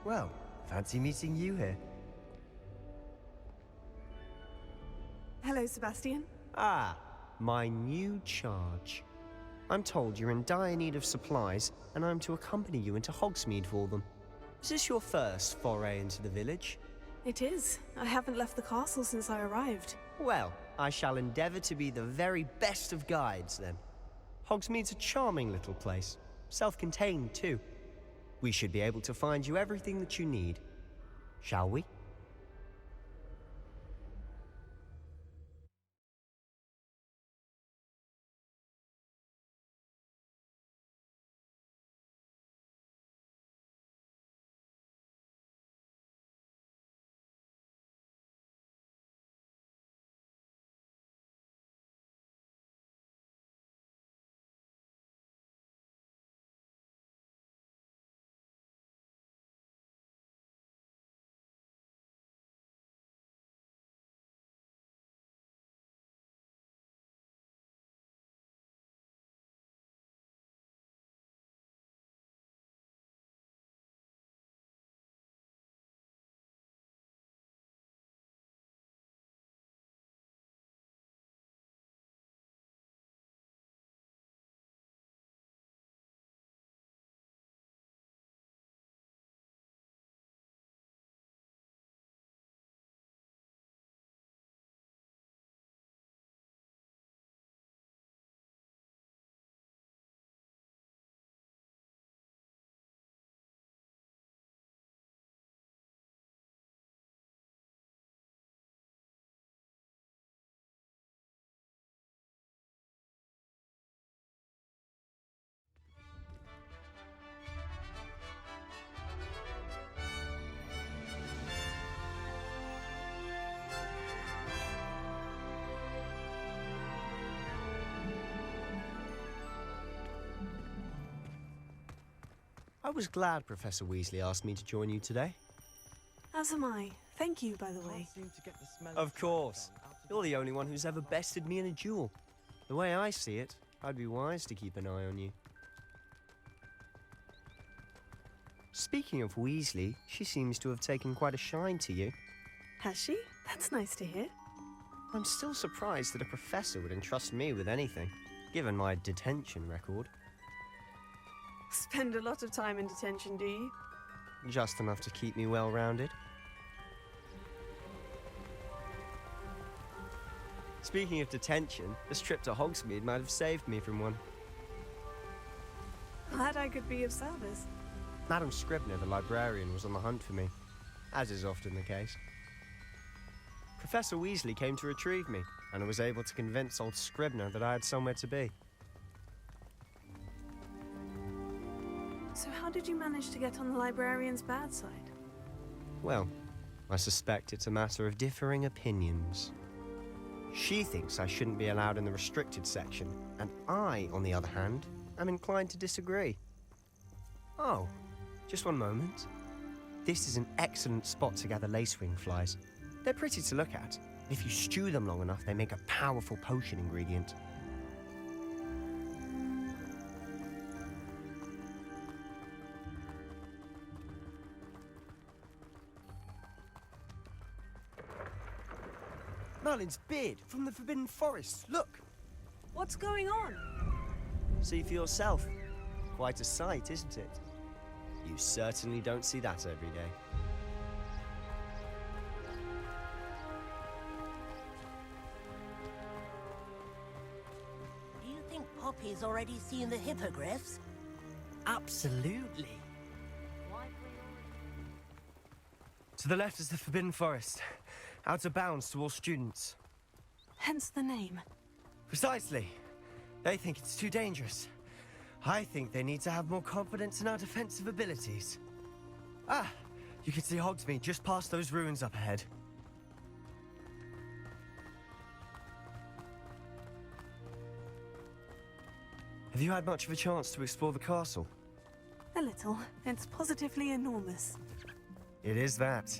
Well, fancy meeting you here. Hello, Sebastian. Ah, my new charge. I'm told you're in dire need of supplies, and I'm to accompany you into Hogsmeade for them. Is this your first foray into the village? It is. I haven't left the castle since I arrived. Well, I shall endeavour to be the very best of guides, then. Hogsmeade's a charming little place, self-contained too. We should be able to find you everything that you need. Shall we? I was glad Professor Weasley asked me to join you today. As am I. Thank you, by the way. Of course. You're the only one who's ever bested me in a duel. The way I see it, I'd be wise to keep an eye on you. Speaking of Weasley, she seems to have taken quite a shine to you. Has she? That's nice to hear. I'm still surprised that a professor would entrust me with anything, given my detention record. Spend a lot of time in detention, do you? Just enough to keep me well-rounded. Speaking of detention, this trip to Hogsmeade might have saved me from one. Glad I could be of service. Madam Scribner, the librarian, was on the hunt for me, as is often the case. Professor Weasley came to retrieve me, and I was able to convince old Scribner that I had somewhere to be. So how did you manage to get on the librarian's bad side? Well, I suspect it's a matter of differing opinions. She thinks I shouldn't be allowed in the restricted section, and I, on the other hand, am inclined to disagree. Oh, just one moment. This is an excellent spot to gather lacewing flies. They're pretty to look at, and if you stew them long enough, they make a powerful potion ingredient. Merlin's beard from the Forbidden Forest, look! What's going on? See for yourself. Quite a sight, isn't it? You certainly don't see that every day. Do you think Poppy's already seen the hippogriffs? Absolutely. To the left is the Forbidden Forest. Out of bounds to all students. Hence the name. Precisely. They think it's too dangerous. I think they need to have more confidence in our defensive abilities. Ah, you can see Hogsmeade just past those ruins up ahead. Have you had much of a chance to explore the castle? A little. It's positively enormous. It is that.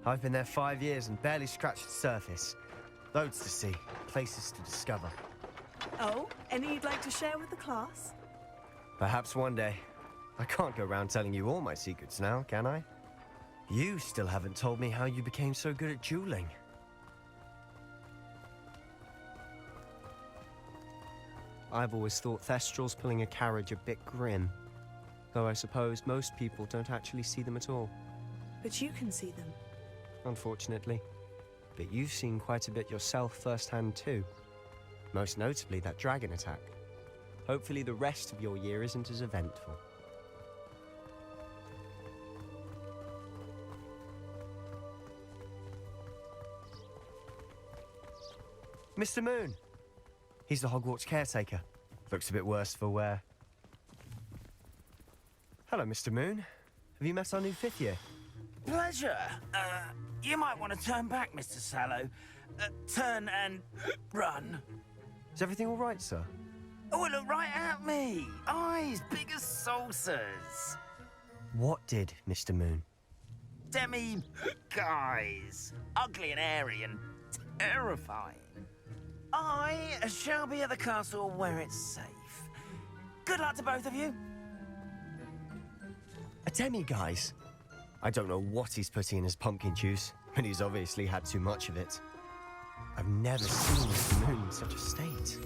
I've been there 5 years and barely scratched the surface. Loads to see, places to discover. Oh, any you'd like to share with the class? Perhaps one day. I can't go around telling you all my secrets now, can I? You still haven't told me how you became so good at dueling. I've always thought Thestrals pulling a carriage a bit grim, though I suppose most people don't actually see them at all. But you can see them. Unfortunately. But you've seen quite a bit yourself firsthand too. Most notably that dragon attack. Hopefully the rest of your year isn't as eventful. Mr. Moon! He's the Hogwarts caretaker. Looks a bit worse for wear. Hello, Mr. Moon. Have you met our new fifth year? Pleasure. You might want to turn back, Mr. Sallow. Turn and run. Is everything all right, sir? Oh, look right at me. Eyes big as saucers. What did, Mr. Moon? Guys. Ugly and airy and terrifying. I shall be at the castle where it's safe. Good luck to both of you. A demi-guise? I don't know what he's putting in his pumpkin juice, but he's obviously had too much of it. I've never seen Mr. Moon in such a state.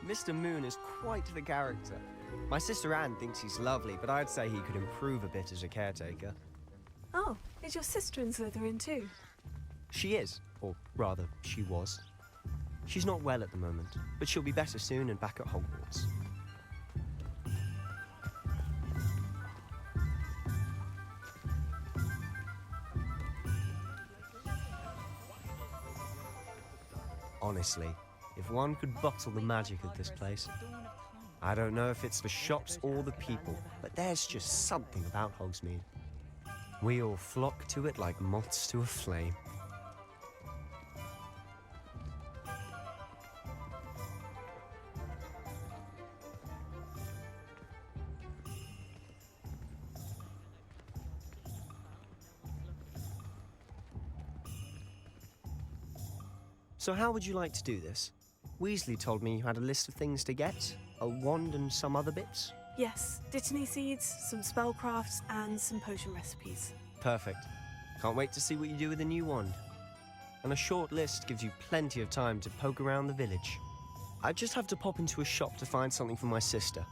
Mr. Moon is quite the character. My sister Anne thinks he's lovely, but I'd say he could improve a bit as a caretaker. Oh, is your sister in Slytherin too? She is, or rather, she was. She's not well at the moment, but she'll be better soon and back at Hogwarts. Honestly, if one could bottle the magic of this place. I don't know if it's the shops or the people, but there's just something about Hogsmeade. We all flock to it like moths to a flame. So how would you like to do this? Weasley told me you had a list of things to get, a wand and some other bits. Yes, Dittany seeds, some spellcrafts, and some potion recipes. Perfect. Can't wait to see what you do with the new wand. And a short list gives you plenty of time to poke around the village. I just have to pop into a shop to find something for my sister.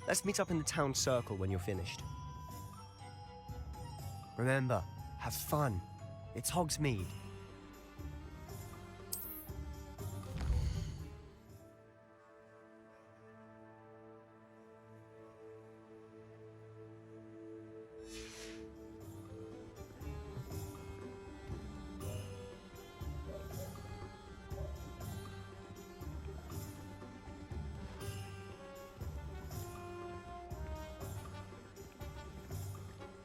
Let's meet up in the town circle when you're finished. Remember, have fun. It's Hogsmeade.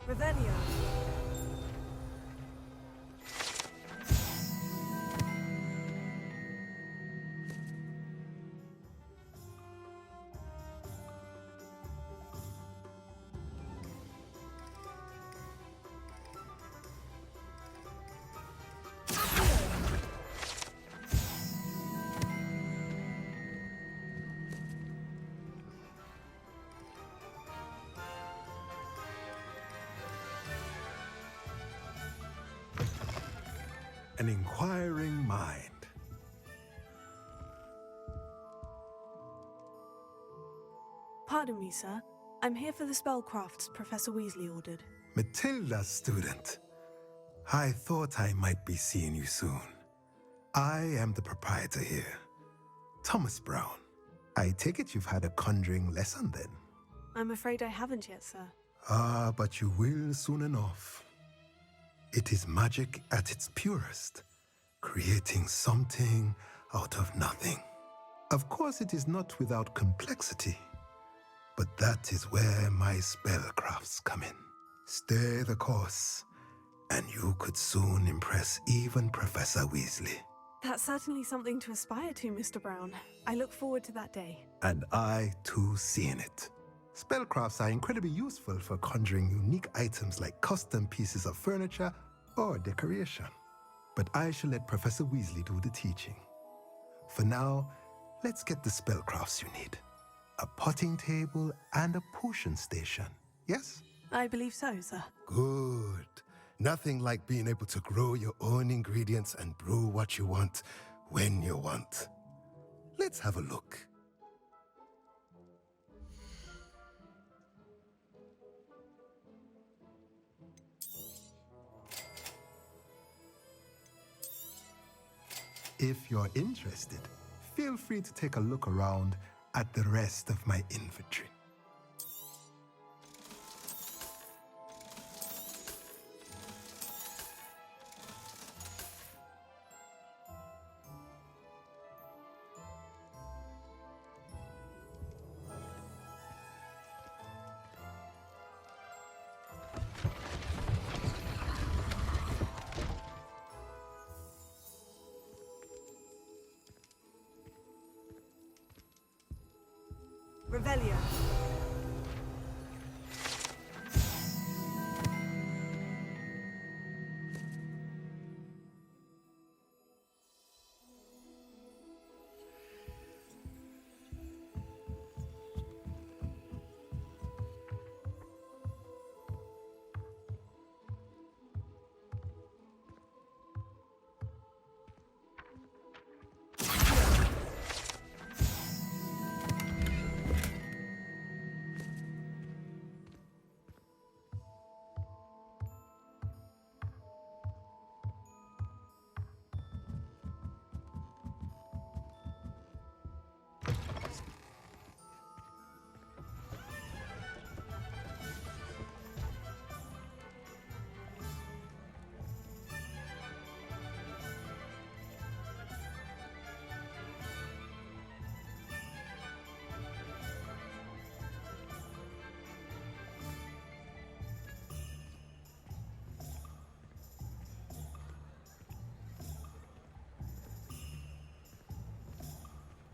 Revelio. An inquiring mind. Pardon me, sir. I'm here for the spellcrafts Professor Weasley ordered. Matilda's student. I thought I might be seeing you soon. I am the proprietor here, Thomas Brown. I take it you've had a conjuring lesson then? I'm afraid I haven't yet, sir. Ah, but you will soon enough. It is magic at its purest, creating something out of nothing. Of course, it is not without complexity, but that is where my spellcrafts come in. Stay the course, and you could soon impress even Professor Weasley. That's certainly something to aspire to, Mr. Brown. I look forward to that day. And I, too, seeing it. Spellcrafts are incredibly useful for conjuring unique items like custom pieces of furniture or decoration. But I shall let Professor Weasley do the teaching. For now, let's get the spellcrafts you need. A potting table and a potion station. yes? I believe so, sir. Good. Nothing like being able to grow your own ingredients and brew what you want when you want. Let's have a look. If you're interested, feel free to take a look around at the rest of my inventory. Revelio.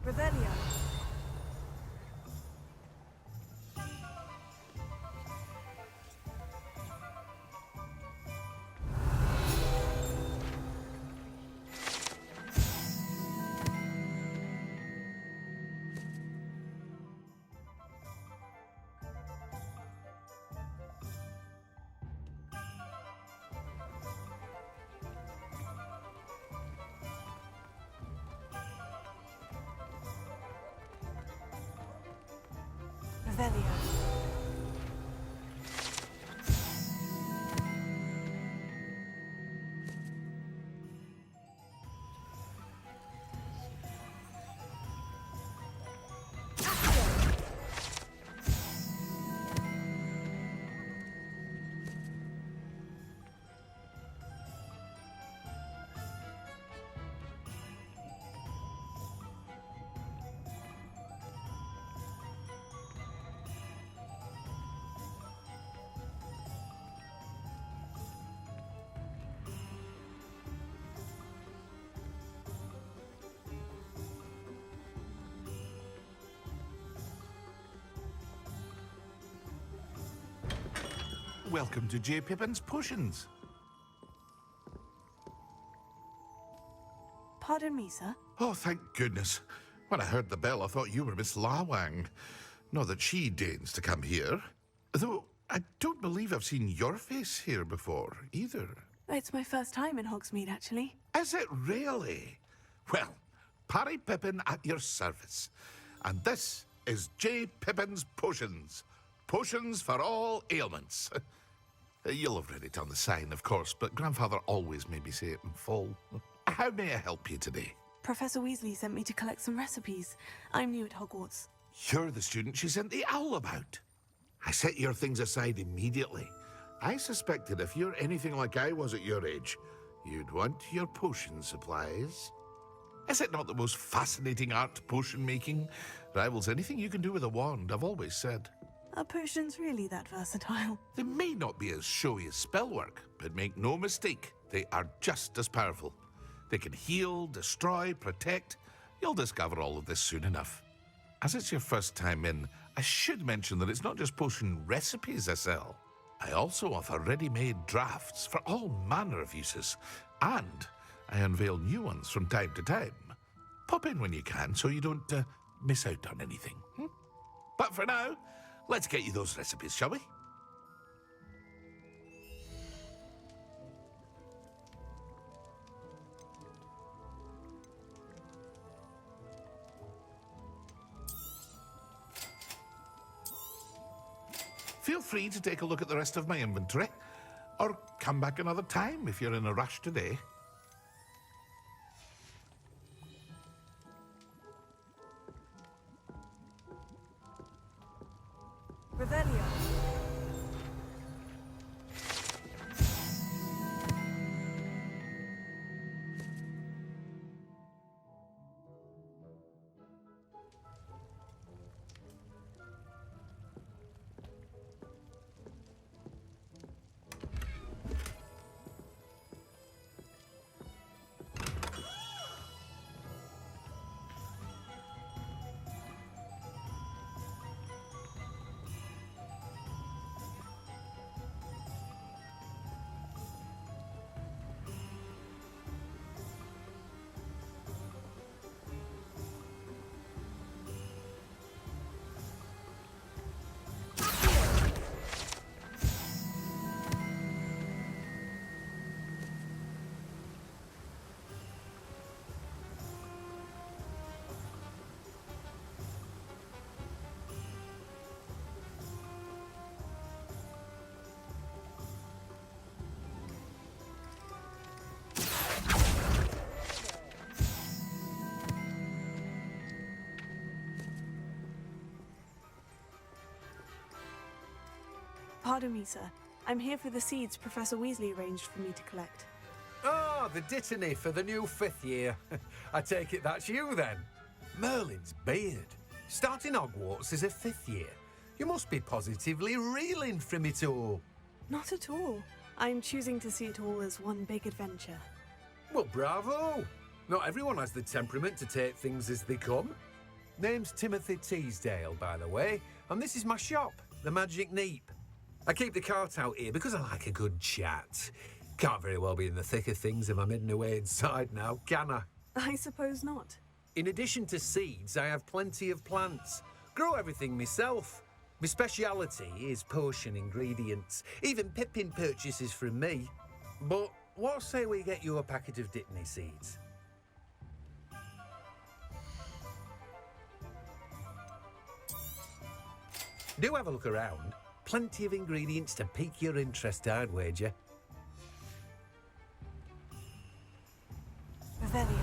Revelio. Revelio. Welcome to J. Pippin's Potions. Pardon me, sir. Oh, thank goodness. When I heard the bell, I thought you were Miss Lawang. Not that she deigns to come here. Though I don't believe I've seen your face here before, either. It's my first time in Hogsmeade, actually. Is it really? Well, Parry Pippin at your service. And this is J. Pippin's Potions. Potions for all ailments. You'll have read it on the sign, of course, but Grandfather always made me say it in full. How may I help you today? Professor Weasley sent me to collect some recipes. I'm new at Hogwarts. You're the student she sent the owl about. I set your things aside immediately. I suspected if you're anything like I was at your age, you'd want your potion supplies. Is it not the most fascinating art, potion making? Rivals anything you can do with a wand, I've always said. Are potions really that versatile? They may not be as showy as spellwork, but make no mistake, they are just as powerful. They can heal, destroy, protect. You'll discover all of this soon enough. As it's your first time in, I should mention that it's not just potion recipes I sell. I also offer ready-made drafts for all manner of uses, and I unveil new ones from time to time. Pop in when you can so you don't miss out on anything. But for now, let's get you those recipes, shall we? Feel free to take a look at the rest of my inventory, or come back another time if you're in a rush today. Revelio. Pardon me, sir. I'm here for the seeds Professor Weasley arranged for me to collect. Ah, the dittany for the new 5th year. I take it that's you then. Merlin's beard. Starting Hogwarts as a 5th year. You must be positively reeling from it all. Not at all. I'm choosing to see it all as one big adventure. Well, bravo. Not everyone has the temperament to take things as they come. Name's Timothy Teasdale, by the way, and this is my shop, the Magic Neep. I keep the cart out here because I like a good chat. Can't very well be in the thick of things if I'm hidden away inside now, can I? I suppose not. In addition to seeds, I have plenty of plants. Grow everything myself. My speciality is potion ingredients. Even Pippin purchases from me. But what say we get you a packet of dittany seeds? Do have a look around. Plenty of ingredients to pique your interest, I'd wager. Revelio.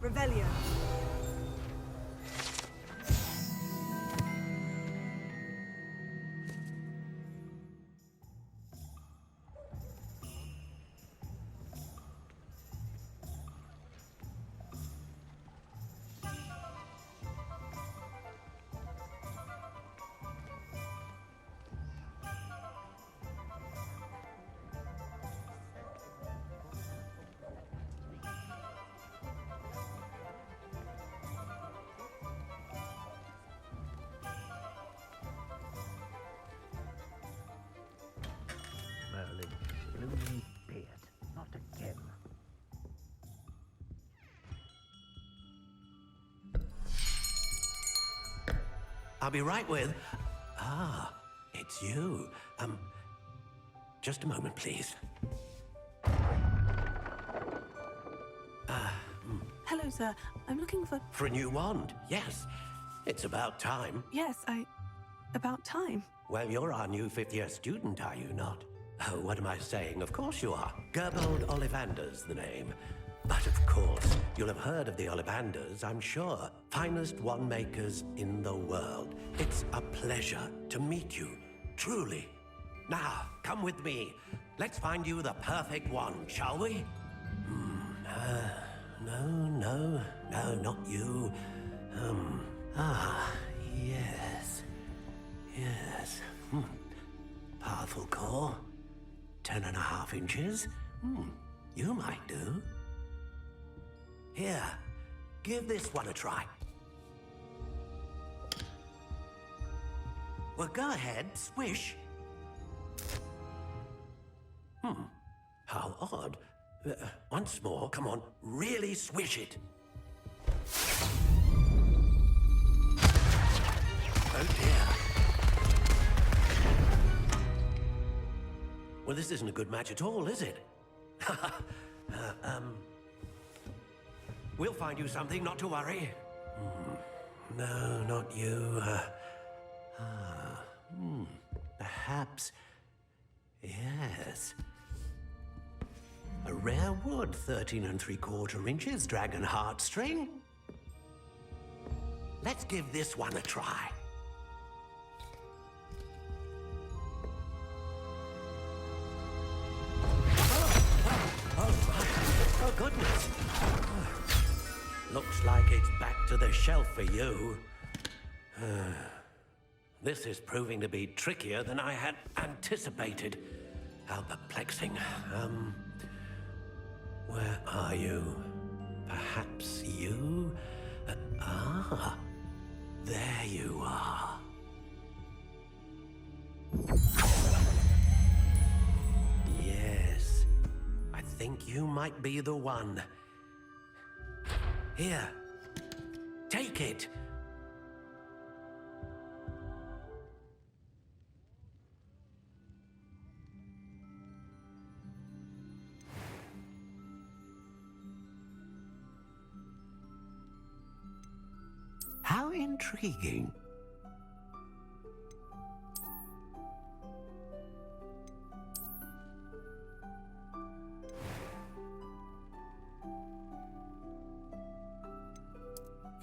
Revelio. I'll be right with... Ah, it's you. Just a moment, please. Hello, sir. I'm looking for... For a new wand, yes. It's about time. Yes, about time. Well, you're our new fifth-year student, are you not? Oh, what am I saying? Of course you are. Gerbold Ollivander's the name. But of course, you'll have heard of the Ollivanders, I'm sure. Finest wand makers in the world. It's a pleasure to meet you, truly. Now, come with me. Let's find you the perfect wand, shall we? No, not you. Yes. Powerful core. 10.5 inches. You might do. Here, give this one a try. Well, go ahead, swish. How odd. Once more, come on, really swish it. Oh dear. Well, this isn't a good match at all, is it? We'll find you something, not to worry. No, not you. Perhaps... Yes. A rare wood, 13 3/4 inches, dragon heartstring. Let's give this one a try. Oh, goodness. Looks like it's back to the shelf for you. This is proving to be trickier than I had anticipated. How perplexing. Where are you? Perhaps you? There you are. Yes, I think you might be the one. Here, take it. How intriguing.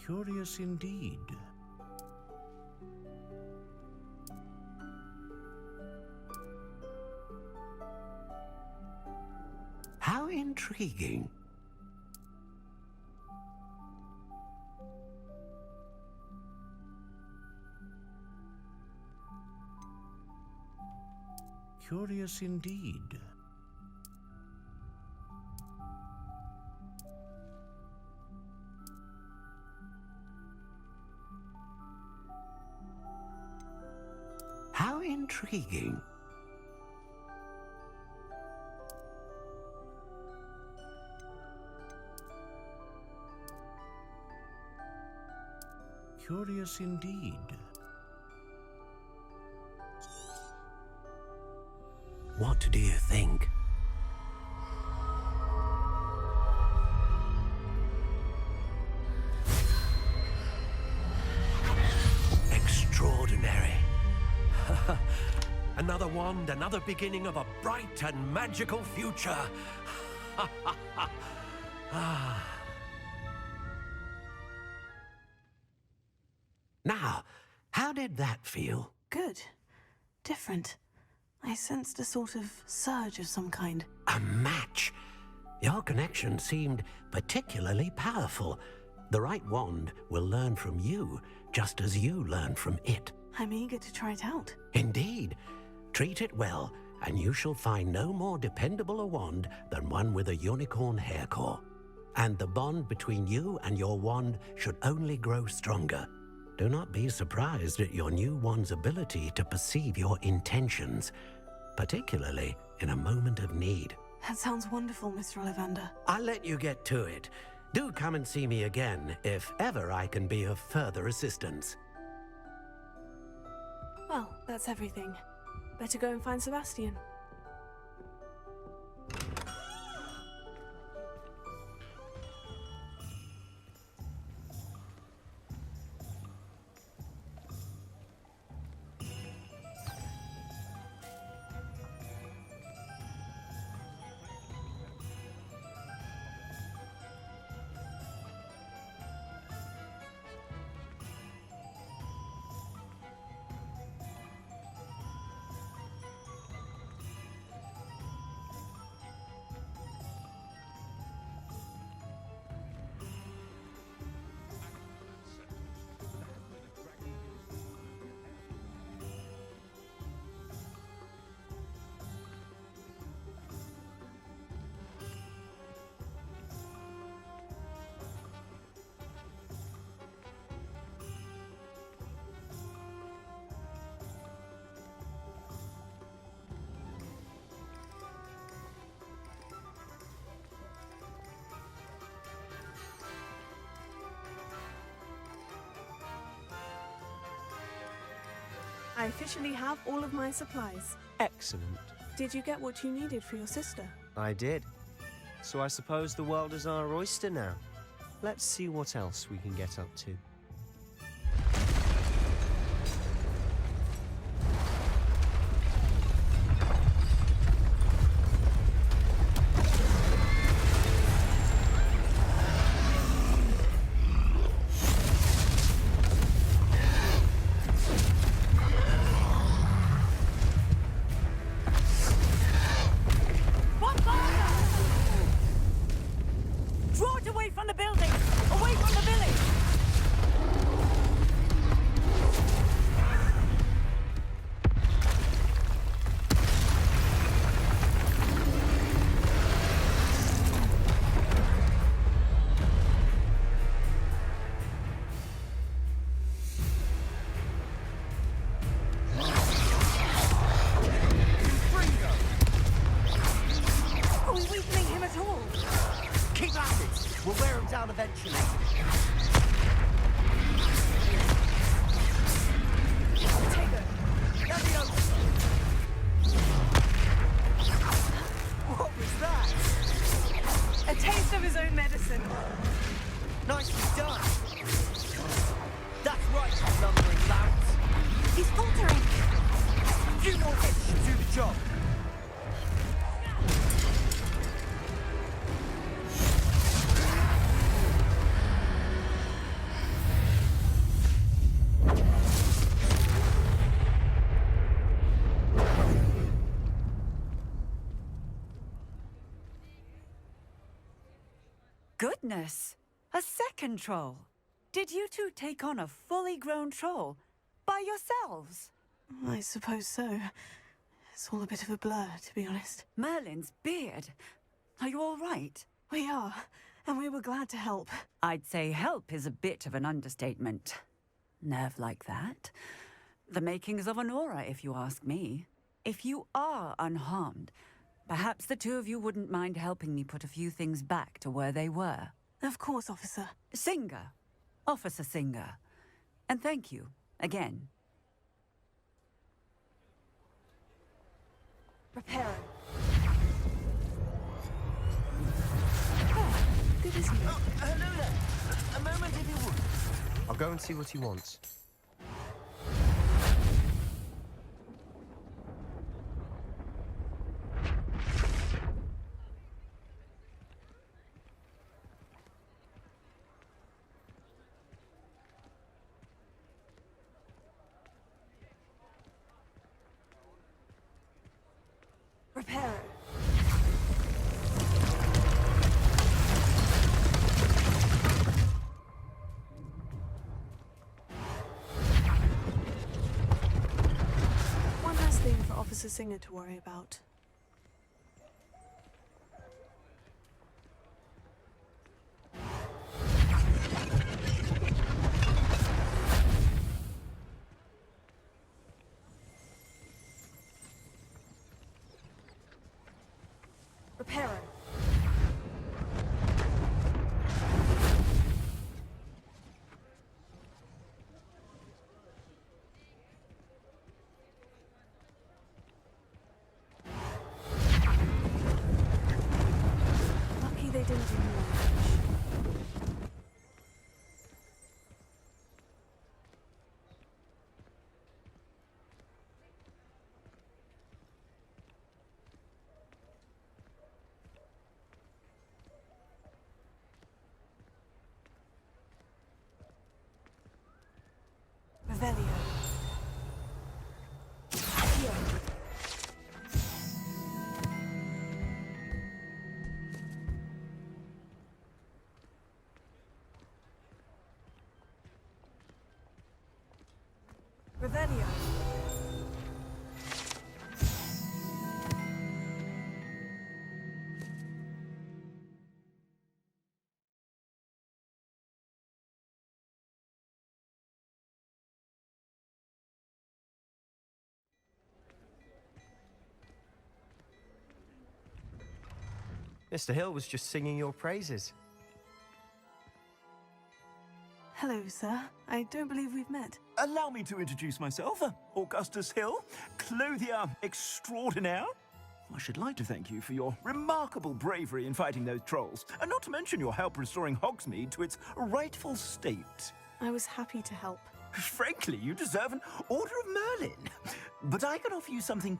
Curious indeed. How intriguing. Curious indeed. How intriguing. Curious indeed. What do you think? Extraordinary. Another wand, another beginning of a bright and magical future. Now, how did that feel? Good. Different. I sensed a sort of surge of some kind. A match. Your connection seemed particularly powerful. The right wand will learn from you, just as you learn from it. I'm eager to try it out. Indeed. Treat it well, and you shall find no more dependable a wand than one with a unicorn hair core. And the bond between you and your wand should only grow stronger. Do not be surprised at your new wand's ability to perceive your intentions, particularly in a moment of need. That sounds wonderful, Mr. Ollivander. I'll let you get to it. Do come and see me again if ever I can be of further assistance. Well, that's everything. Better go and find Sebastian. I officially have all of my supplies. Excellent. Did you get what you needed for your sister? I did. So I suppose the world is our oyster now. Let's see what else we can get up to. Draw it away from the building! Away from the village! Are we weakening him at all? Keep at it! We'll wear him down eventually. Take it! Leviosa! What was that? A taste of his own medicine. Nicely done! That's right, you lumbering louts! He's faltering! A few more hits should do the job. Goodness! A second troll! Did you two take on a fully grown troll? By yourselves? I suppose so. It's all a bit of a blur, to be honest. Merlin's beard! Are you all right? We are, and we were glad to help. I'd say help is a bit of an understatement. Nerve like that? The makings of an aura, if you ask me. If you are unharmed, perhaps the two of you wouldn't mind helping me put a few things back to where they were. Of course, officer. Singer. Officer Singer. And thank you, again. Reparo. Oh, good, isn't it? Hello there! A moment if you would. I'll go and see what he wants. Reparo. One last thing for Officer Singer to worry about. Reparo. Revelio. Accio. Revelio. Mr. Hill was just singing your praises. Hello, sir. I don't believe we've met. Allow me to introduce myself, Augustus Hill, clothier extraordinaire. I should like to thank you for your remarkable bravery in fighting those trolls, and not to mention your help restoring Hogsmeade to its rightful state. I was happy to help. Frankly, you deserve an Order of Merlin. But I can offer you something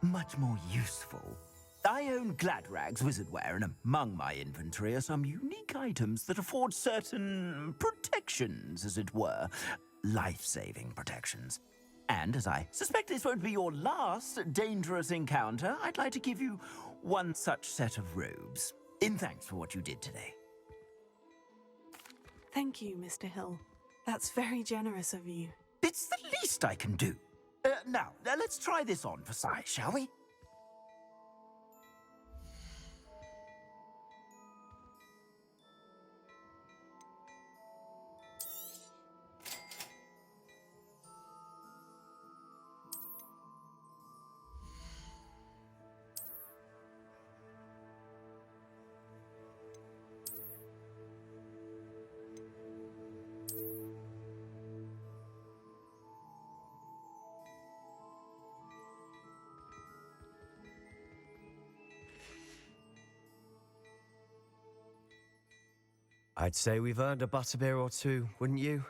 much more useful. I own Gladrag's wizardware, and among my inventory are some unique items that afford certain protections, as it were. Life-saving protections. And as I suspect this won't be your last dangerous encounter, I'd like to give you one such set of robes, in thanks for what you did today. Thank you, Mr. Hill. That's very generous of you. It's the least I can do. Now, let's try this on for size, shall we? I'd say we've earned a butterbeer or two, wouldn't you?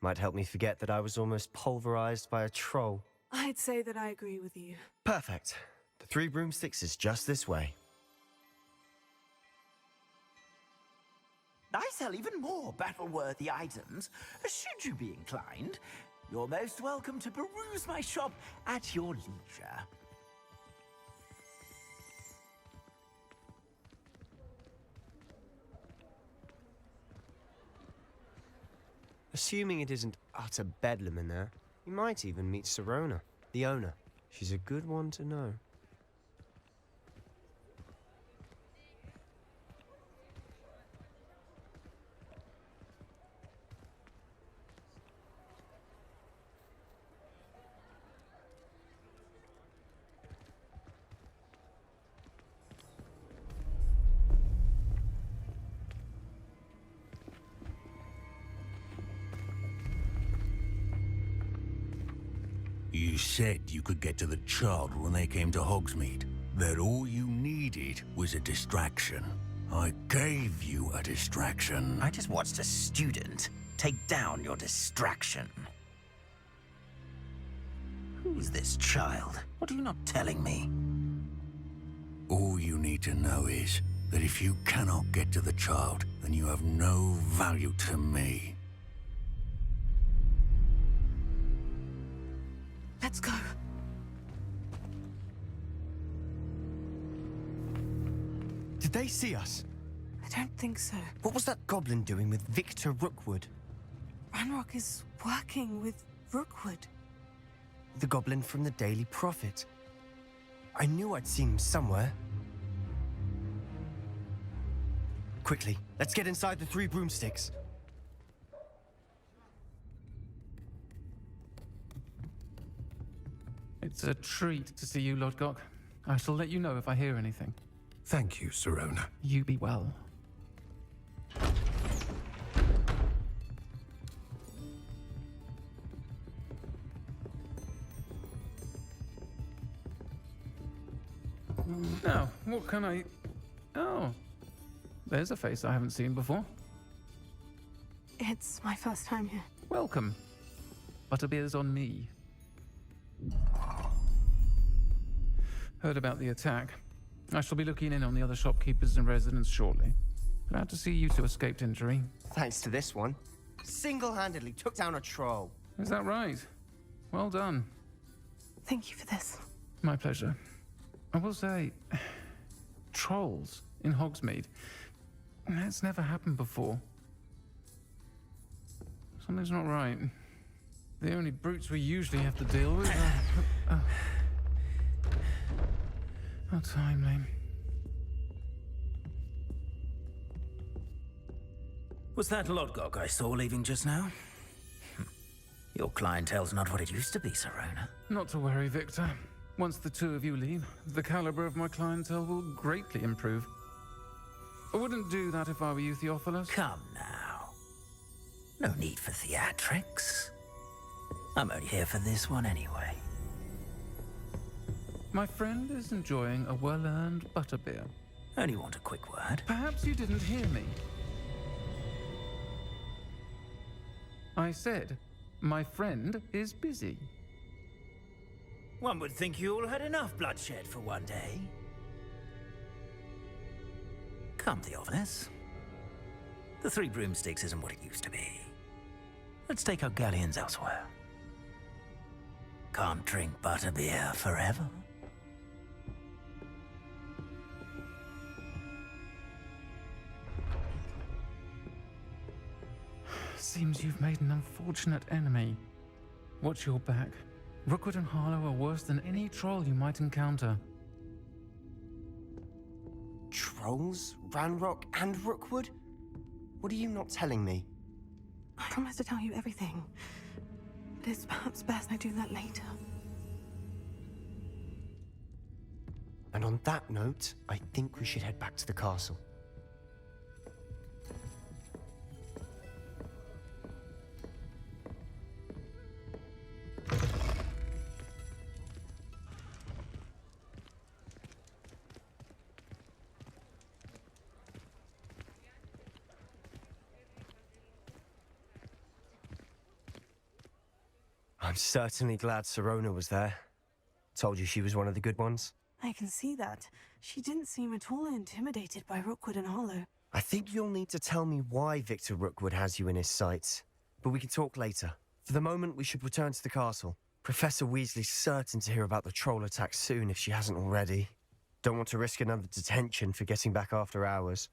Might help me forget that I was almost pulverized by a troll. I'd say that I agree with you. Perfect. The Three Broomsticks is just this way. I sell even more battle-worthy items. Should you be inclined, you're most welcome to peruse my shop at your leisure. Assuming it isn't utter bedlam in there, you might even meet Sirona, the owner. She's a good one to know. You said you could get to the child when they came to Hogsmeade. That all you needed was a distraction. I gave you a distraction. I just watched a student take down your distraction. Who is this child? What are you not telling me? All you need to know is that if you cannot get to the child, then you have no value to me. Let's go. Did they see us? I don't think so. What was that goblin doing with Victor Rookwood? Ranrock is working with Rookwood. The goblin from the Daily Prophet. I knew I'd seen him somewhere. Quickly, let's get inside the Three Broomsticks. It's a treat to see you, Lodgok. I shall let you know if I hear anything. Thank you, Sirona. You be well. Now, what can I... Oh, there's a face I haven't seen before. It's my first time here. Welcome. Butterbeer's on me. Heard about the attack. I shall be looking in on the other shopkeepers and residents shortly. Glad to see you two escaped injury. Thanks to this one. Single-handedly took down a troll. Is that right? Well done. Thank you for this. My pleasure. I will say, trolls in Hogsmeade. That's never happened before. Something's not right. The only brutes we usually have to deal with are... How timely. Was that Lodgok I saw leaving just now? Your clientele's not what it used to be, Serona. Not to worry, Victor. Once the two of you leave, the caliber of my clientele will greatly improve. I wouldn't do that if I were you, Theophilus. Come now. No need for theatrics. I'm only here for this one anyway. My friend is enjoying a well-earned butterbeer. Only want a quick word. Perhaps you didn't hear me. I said, my friend is busy. One would think you all had enough bloodshed for one day. Come, Theophilus. The Three Broomsticks isn't what it used to be. Let's take our galleons elsewhere. Can't drink butterbeer forever. Seems you've made an unfortunate enemy. Watch your back. Rookwood and Harlow are worse than any troll you might encounter. Trolls? Ranrock and Rookwood? What are you not telling me? I promise to tell you everything. But it's perhaps best I do that later. And on that note, I think we should head back to the castle. I'm certainly glad Serona was there. Told you she was one of the good ones. I can see that. She didn't seem at all intimidated by Rookwood and Harlow. I think you'll need to tell me why Victor Rookwood has you in his sights. But we can talk later. For the moment, we should return to the castle. Professor Weasley's certain to hear about the troll attack soon if she hasn't already. Don't want to risk another detention for getting back after hours.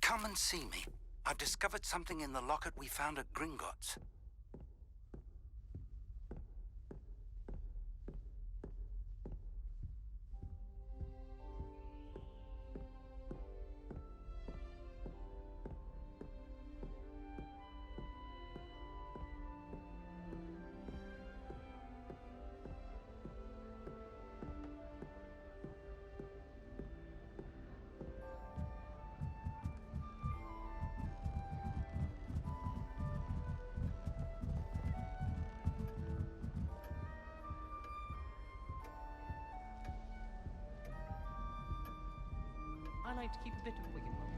Come and see me. I've discovered something in the locket we found at Gringotts. like to keep a bit of a wiggle.